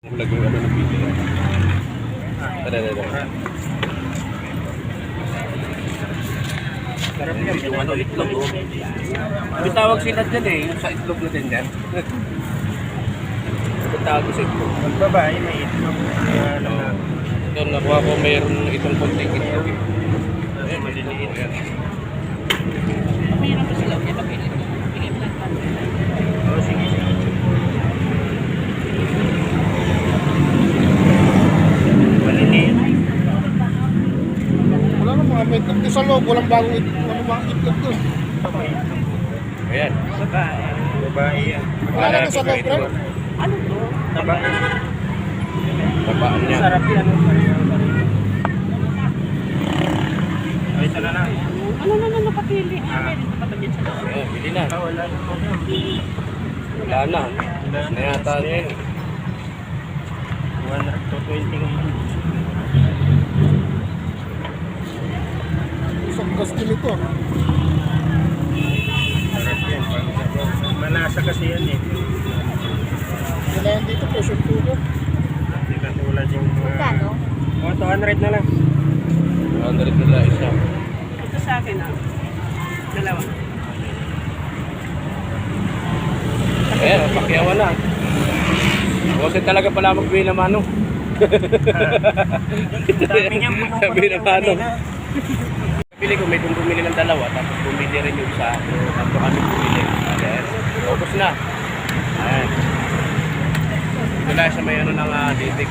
Lagi yung ano ng video. Tara. Sarap yan, yung ano, itlog oh. May tawag sila dyan eh, yung sa itlog na din yan. May tawag sa itlog. Magbabae, may itlog. Ito nakuha ko mayroon itong konting itlog. Ayan, maliliit yan. Mayroon pa sila, kaya pag-ilit. Bigay lang pa. Oo, sige. Maliliit. Wala nang mga itlog doon sa loob, walang bagong itlog doon. Ayan. Babae. Babae yan. Wala na sa loob, bro. Ano to? Babae. Babaan niya. Sarap yan. Ay, ito na lang. Ano na napapili? Meron pa ba dyan sa loob? Ayan, bili na. Wala. Wala na. Na yata yun. 120 nga. Isang gasto nito. Sarap yan. Malasa kasi yan eh. Kailangan dito, pressure cooker. Hindi katulad yung mga... Kano? Oh, 200 na lang. 100 nila isa. Ito sa akin ah. Dalawa. Ayan, pakyawan na. Kasi talaga pala magbili ng mano. Dami niya punong-puno Sabi ng mano. kanina. Bili ko, may bumili ng dalawa, tapos bumili rin yung isa. Tapos kami bumili. Ayan. Focus na. Ayan. Ito lang sa may ano ng Ditix.